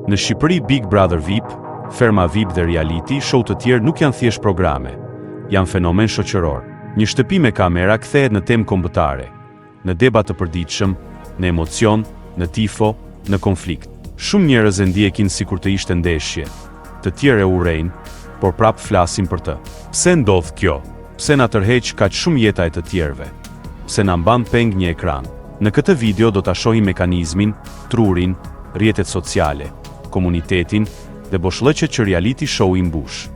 Në Shqipëri Big Brother VIP, Ferma VIP dhe reality show të tjerë nuk janë thjesht programe, janë fenomen shoqëror. Një shtëpi me kamera kthehet në temë kombëtare, në debat të përditshëm, në emocion, në tifo, në konflikt. Shumë njerëz e ndjekin sikur të ishte ndeshje, të tjerë e urrejnë, por prap flasin për të. Pse ndodh kjo? Pse na tërheq kaq shumë jeta e të tjerëve? Pse na mban peng një ekran? Në këtë video do ta shohim mekanizmin, trurin, rrjetet sociale, komunitetin dhe boshllëqet që reality show i mbush.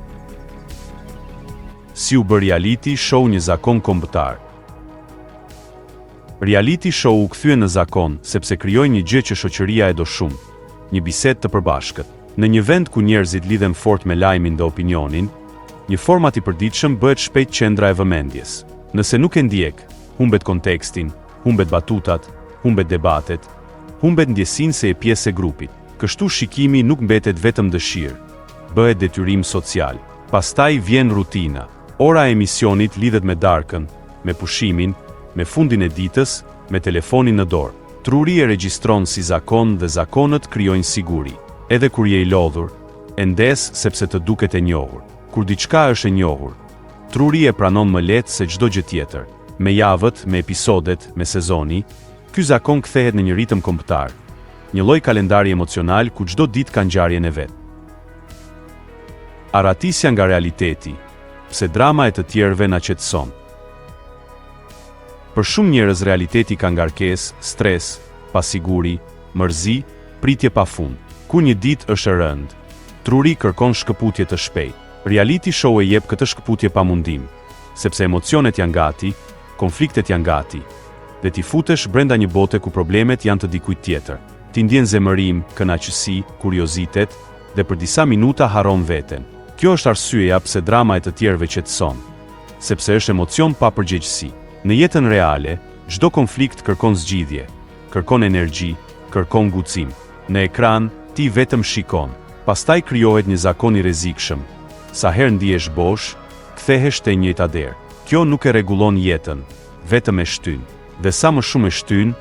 Si u bë reality show një zakon kombëtar? Reality show u kthye në zakon sepse krijoi një gjë që shoqëria e do shumë, një bisedë të përbashkët. Në një vend ku njerëzit lidhen fort me lajmin dhe opinionin, një format i përditshëm bëhet shpejt qendra e vëmendjes. Nëse nuk e ndjek, humbet kontekstin, humbet batutat, humbet debatet, humbet ndjesinë se je pjesë e grupit. Kështu shikimi nuk mbetet vetëm dëshirë, bëhet detyrim social. Pastaj vjen rutina. Ora e emisionit lidhet me darkën, me pushimin, me fundin e ditës, me telefonin në dorë. Truri e regjistron si zakon dhe zakonët krijojnë siguri. Edhe kur je i lodhur, e ndes sepse të duket e njohur. Kur diçka është e njohur, truri e pranon më lehtë se çdo gjë tjetër. Me javët, me episodet, me sezoni, ky zakon kthehet në një ritëm kombëtar, një lloj kalendari emocional ku çdo ditë ka ngjarjen e vet. Aratisja nga realiteti, pse drama e të tjerëve na qetëson. Për shumë njerëz realiteti ka ngarkesë, stres, pasiguri, mërzi, pritje pafund. Ku një ditë është e rëndë, truri kërkon shkëputje të shpejtë. Reality show e jep këtë shkëputje pa mundim, sepse emocionet janë gati, konfliktet janë gati, dhe ti futesh brenda një bote ku problemet janë të dikujt tjetër. Ti ndjen zemërim, kënaqësi, kuriozitet, dhe për disa minuta harron veten. Kjo është arsyeja pse drama e të tjerëve qetëson, sepse është emocion pa përgjegjësi. Në jetën reale, çdo konflikt kërkon zgjidhje, kërkon energji, kërkon guxim. Në ekran, ti vetëm shikon. Pastaj krijohet një zakon i rrezikshëm. Sa herë ndihesh bosh, kthehesh te një njëjta derë. Kjo nuk e rregullon jetën, vetëm e shtyn. Dhe sa më shumë e shtyn,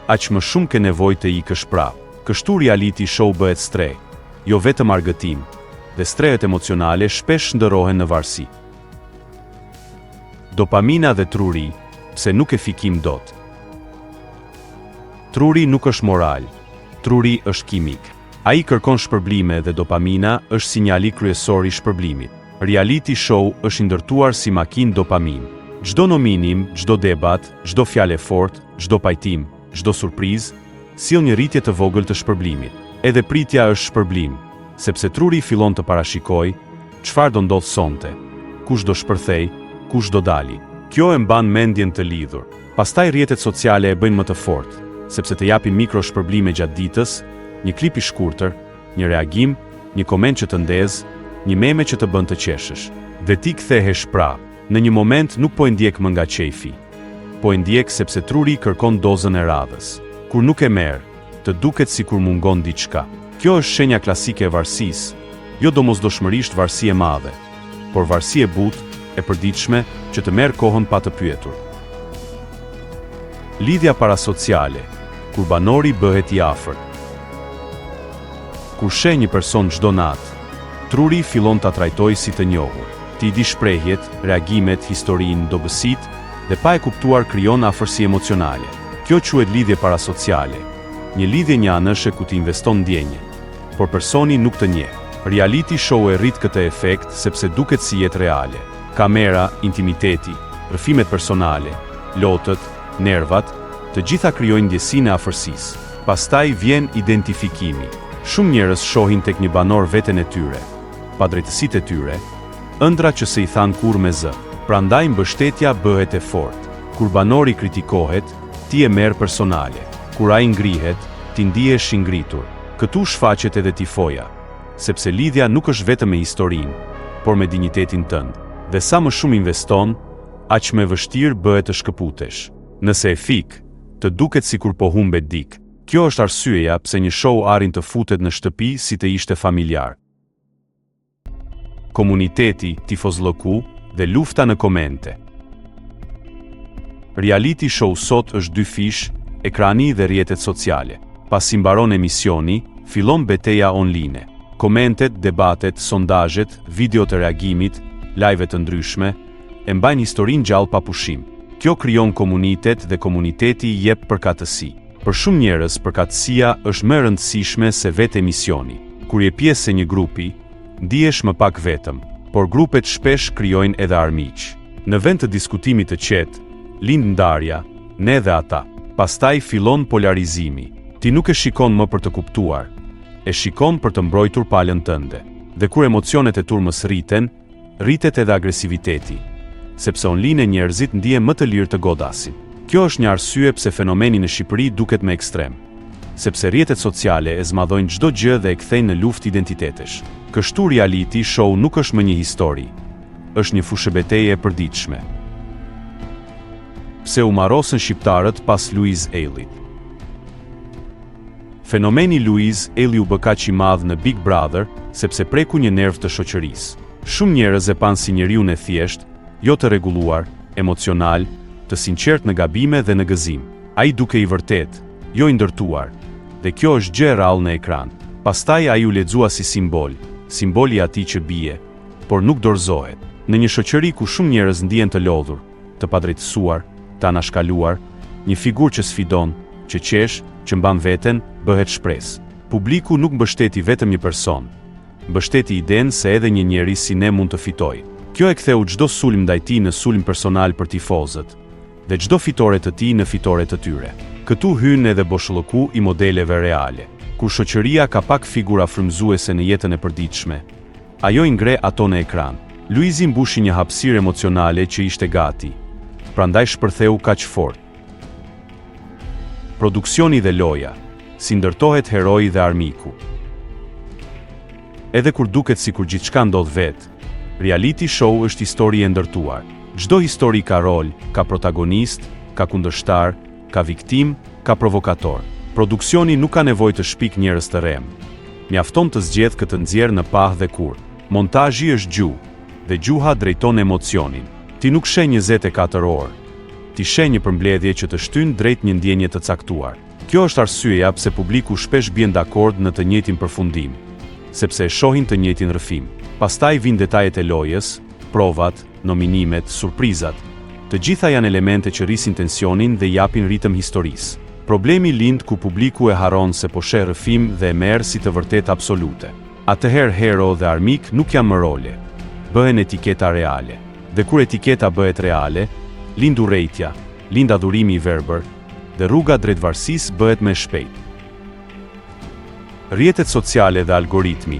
aq më shumë ke nevojë të ikësh prapë. Kështu reality show bëhet streh, jo vetëm argëtim. Dhe strehet emocionale shpesh ndërrohen në varësi. Dopamina dhe truri, pse nuk e fikim dot. Truri nuk është moral, truri është kimik. Ai kërkon shpërblime dhe dopamina është sinjali kryesor i shpërblimit. Reality show është ndërtuar si makinë dopamin. Çdo nominim, çdo debat, çdo fjalë e fortë, çdo pajtim, çdo surprizë, sill një rritje të vogël të shpërblimit. Edhe pritja është shpërblim, sepse truri fillon të parashikojë çfarë do ndodh sonte, kush do shpërthej, kush do dali. Kjo e mban mendjen të lidhur. Pastaj rrjetet sociale e bëjnë më të fortë, sepse të japin mikro shpërblime gjatë ditës, një klip i shkurtër, një reagim, një koment që të ndez, një meme që të bën të qeshësh. Dhe ti kthehesh prapë. Në një moment nuk po e ndjek më nga qefi, po e ndjek sepse truri kërkon dozën e radhës. Kur nuk e merr, të duket sikur mungon diçka. Kjo është shenja klasike e varësisë, jo domosdoshmërisht varësi e madhe, por varësi e butë, e përditshme, që të merr kohën pa të pyetur. Lidhja parasociale, kur banori bëhet i afërt. Kur sheh një person çdo natë, truri fillon ta trajtojë si të njohur. Ti di shprehjet, reagimet, historinë, dobësitë dhe pa e kuptuar krijon afërsi emocionale. Kjo quhet lidhje parasociale. Një lidhje një anëshe ku ti investon ndjenje, por personi nuk të njeh. Reality show e rrit këtë efekt sepse duket si jetë reale. Kamera, intimiteti, rrëfimet personale, lotët, nervat, të gjitha krijojnë ndjesinë e afërsisë. Pastaj vjen identifikimi. Shumë njerëz shohin tek një banor veten e tyre, padrejtësitë e tyre, ëndra që se i than kur me zë. Prandaj mbështetja bëhet e fortë. Kur banori kritikohet, ti e merr personale. Kur ai ngrihet, ti ndihesh i ngritur. Këtu shfaqet edhe tifoja, sepse lidhja nuk është vetëm me historinë, por me dinjitetin tënd. Dhe sa më shumë investon, aq më vështirë bëhet të shkëputesh. Nëse e fik, të duket sikur po humbet dik. Kjo është arsyeja pse një show arrin të futet në shtëpi si të ishte familjar. Komuniteti, tifozllëku dhe lufta në komente. Reality show sot është dy fish, ekrani dhe rrjetet sociale. Pasi mbaron emisioni, Fillon betejë online. Komentet, debatet, sondazhet, videot e reagimit, live-et të ndryshme e mbajnë historinë gjallë pa pushim. Kjo krijon komunitet dhe komuniteti i jep përkatësi. Për shumë njerëz, përkatësia është më e rëndësishme se vetë emisioni. Kur je pjesë e një grupi, ndihesh më pak vetëm, por grupet shpesh krijojnë edhe armiq. Në vend të diskutimit të qetë, lind ndarja, ne dhe ata. Pastaj fillon polarizimi. Ti nuk e shikon më për të kuptuar, e shikon për të mbrojtur palën tënde. Dhe kur emocionet e turmës rriten, rritet edhe agresiviteti, sepse online njerëzit ndihen më të lirë të godasin. Kjo është një arsye pse fenomeni në Shqipëri duket më ekstrem, sepse rrjetet sociale e zmadhojnë çdo gjë dhe e kthejnë në luftë identitetesh. Kështu reality show nuk është më një histori, është një fushë betejë e përditshme. Pse u marrosën shqiptarët pas Louise Ellit? Fenomeni Louise Elli u bë kaq i madh në Big Brother sepse preku një nerv të shoqërisë. Shumë njerëz e panë si njeriun e thjesht, jo të rregulluar, emocional, të sinqert në gabime dhe në gëzim. Ai duke i vërtet, jo i ndërtuar. Dhe kjo është gjë e rrallë në ekran. Pastaj ai u lexua si simboli i atij që bie, por nuk dorëzohet. Në një shoqëri ku shumë njerëz ndihen të lodhur, të padrejtësuar, të anashkaluar, një figurë që sfidon, që qesh, që mban veten, bëhet shpresë. Publiku nuk mbështeti vetëm një person, mbështeti idenë se edhe një njeri si ne mund të fitojë. Kjo e ktheu çdo sulm ndaj tij në sulm personal për tifozët, dhe çdo fitore të tij në fitore të tyre. Këtu hyn edhe boshllëku i modeleve reale. Kur shoqëria ka pak figura frymëzuese në jetën e përditshme, ajo i ngre ato në ekran. Luizi mbushi një hapësirë emocionale që ishte gati, prandaj shpërtheu kaq fort. Produksioni dhe loja, si ndërtohet heroi dhe armiku. Edhe kur duket sikur gjithçka ndodh vetë, reality show është histori e ndërtuar. Çdo histori ka rol, ka protagonist, ka kundërshtar, ka viktim, ka provokator. Produksioni nuk ka nevojë të shpik njerëz të rrem. Mjafton të zgjedh këtë nxjerr në pah dhe kurr. Montazhi është gjuhë, dhe gjuha drejton emocionin. Ti nuk sheh 24 orë. Ti sheh një përmbledhje që të shtyn drejt një ndjenje të caktuar. Kjo është arsyeja pse publiku shpesh bien dakord në të njëjtin përfundim, sepse e shohin të njëjtin rrëfim. Pastaj vijnë detajet e lojës, provat, nominimet, surprizat. Të gjitha janë elemente që rrisin tensionin dhe japin ritëm historisë. Problemi lind ku publiku e harron se po sheh rrëfim dhe e merr si të vërtetë absolute. Atëherë hero dhe armik nuk janë më role, bëhen etiketa reale. Dhe kur etiketa bëhet reale, lind urrejtja, lind adhurimi i verbër, dhe rruga drejt varësisë bëhet më shpejt. Rrjetet sociale dhe algoritmi,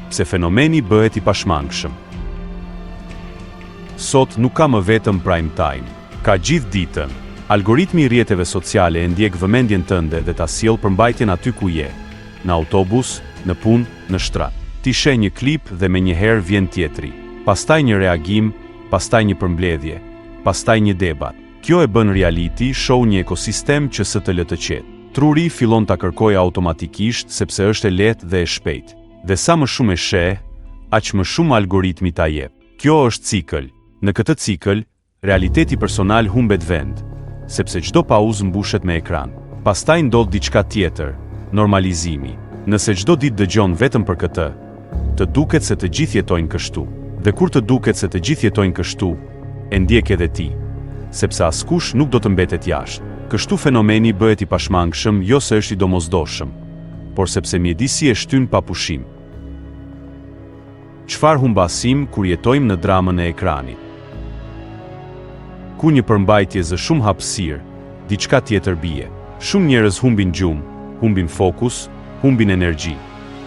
pse fenomeni bëhet i pashmangshëm. Sot nuk ka më vetëm prime time, ka gjithë ditën. Algoritmi i rrjeteve sociale e ndjek vëmendjen tënde dhe ta sjell përmbajtjen aty ku je, në autobus, në punë, në shtrat. Ti sheh një klip dhe menjëherë vjen tjetri, pastaj një reagim, pastaj një përmbledhje, pastaj një debat. Kjo e bën reality show një ekosistem që së të lë të qetë. Truri fillon ta kërkojë automatikisht sepse është e lehtë dhe e shpejtë. Dhe sa më shumë e sheh, aq më shumë algoritmi ta jep. Kjo është cikël. Në këtë cikël, realiteti personal humbet vend, sepse çdo pauzë mbushet me ekran. Pastaj ndodh diçka tjetër, normalizimi. Nëse çdo ditë dëgjon vetëm për këtë, të duket se të gjithë jetojnë kështu. Dhe kur të duket se të gjithë jetojnë kështu, e ndjek edhe ti, sepse askush nuk do të mbetet jashtë. Kështu fenomeni bëhet i pashmangshëm jo se është i domosdoshëm, por sepse mjedisi e shtyn pa pushim. Çfarë humbasim kur jetojmë në dramën e ekranit? Ku një përmbajtje zë shumë hapësirë, diçka tjetër bie. Shumë njerëz humbin gjumë, humbin fokus, humbin energji,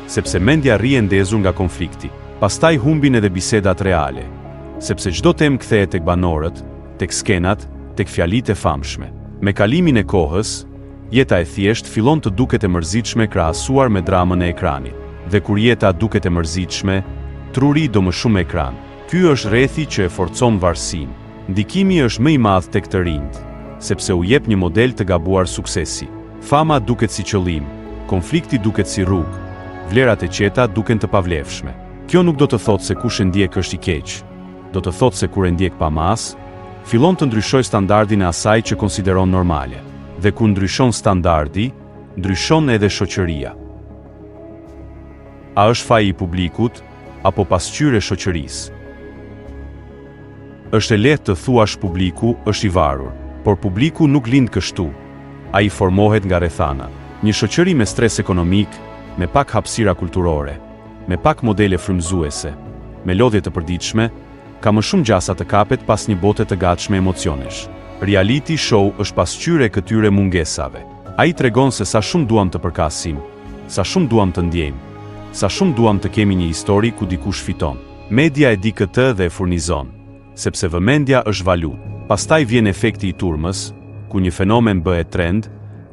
sepse mendja rri e ndezur nga konflikti. Pastaj humbin edhe bisedat reale, sepse çdo temë kthehet tek banorët, tek skenat, tek fjalitë e famshme. Me kalimin e kohës, jeta e thjesht fillon të duket e mërzitshme krahasuar me dramën e ekranit. Dhe kur jeta duket e mërzitshme, truri do më shumë ekran. Ky është rrethi që e forcon varësinë. Ndikimi është më i madh tek të rinjt, sepse u jep një model të gabuar suksesi. Fama duket si qëllim, konflikti duket si rrugë, vlerat e qeta duken të pavlefshme. Kjo nuk do të thotë se kush e ndjek është i keq, do të thotë se kur e ndjek pa mas, fillon të ndryshoj standardin e asaj që konsideron normale. Dhe kur ndryshon standardi, ndryshon edhe shoqëria. A është faji i publikut, apo pasqyrë e shoqërisë? Është e lehtë të thuash publiku është i varur, por publiku nuk lind kështu. Ai formohet nga rrethana. Një shoqëri me stres ekonomik, me pak hapësira kulturore, me pak modele frymëzuese, me lodhje të përditshme, ka më shumë gjasa të kapet pas një bote të gatshme emocionesh. Reality show është pasqyrë e këtyre mungesave. Ai tregon se sa shumë duam të përkasim, sa shumë duam të ndjejmë, sa shumë duam të kemi një histori ku dikush fiton. Media e di këtë dhe e furnizon, sepse vëmendja është valutë. Pastaj vjen efekti i turmës, ku një fenomen bëhet trend,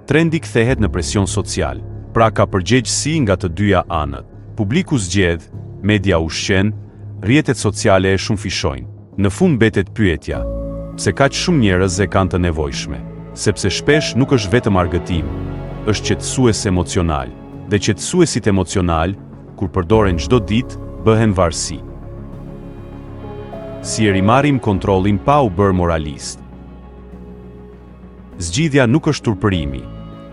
trendi kthehet në presion social. Pra ka përgjegjësi nga të dyja anët. Publiku zgjedh, media ushqen, rrjetet sociale e shumë fishojnë. Në fund mbetet pyetja, pse kaq shumë njerëz e kanë të nevojshme? Sepse shpesh nuk është vetëm argëtim, është qetësues emocional, dhe qetësuesit emocional, kur përdoren çdo ditë, bëhen varësi. Si e rimarim kontrollin pa u bërë moralist? Zgjidhja nuk është turpërimi,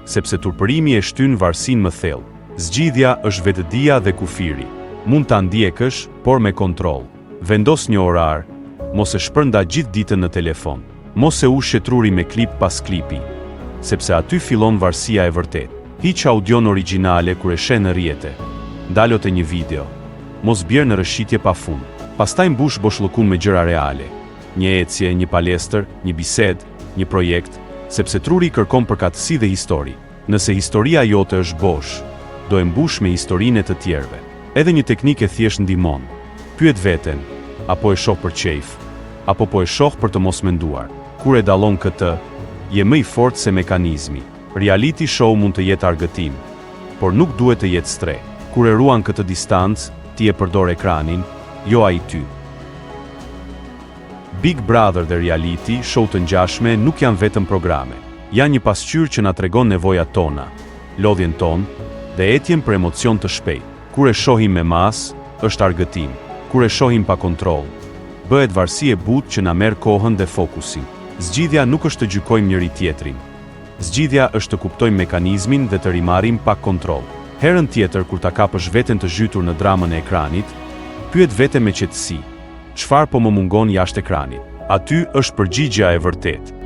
sepse turpërimi e shtyn varësinë më thellë. Zgjidhja është vetëdia dhe kufiri. Mund ta ndjekësh, por me kontroll. Vendos një orar, mos e shpërnda gjithë ditën në telefon. Mos e ushqe truri me klip pas klipi, sepse aty fillon varësia e vërtet. Hiq audion origjinale kur e sheh në rrjete. Ndalo te një video. Mos bjerë në rëshqitje pa fund. Pastaj mbush boshllëkun me gjëra reale. Një ecje, një palestër, një bisedë, një projekt, sepse truri kërkon përkatësi dhe histori. Nëse historia jote është bosh, do e mbush me historinë e të tjerëve. Edhe një teknikë e thjesht ndihmon. Pyet veten, apo e shoh për qejf, apo po e shoh për të mos menduar. Kur e dallon këtë, je më i fortë se mekanizmi. Reality show mund të jetë argëtim, por nuk duhet të jetë stre. Kur e ruan këtë distancë, ti e përdor ekranin, jo ai ty. Big Brother dhe reality show të ngjashme nuk janë vetëm programe. Janë një pasqyrë që na tregon nevojat tona, lodhjen tonë dhe etjen për emocion të shpejtë. Kur e shohim me mas, është argëtim. Kur e shohim pa kontroll, bëhet varësi e butë që na merr kohën dhe fokusin. Zgjidhja nuk është të gjykojmë njëri tjetrin. Zgjidhja është të kuptojmë mekanizmin dhe të rimarim pak kontroll. Herën tjetër kur ta kapësh veten të zhytur në dramën e ekranit, pyet veten me qetësi, çfarë po më mungon jashtë ekranit? Aty është përgjigjja e vërtetë.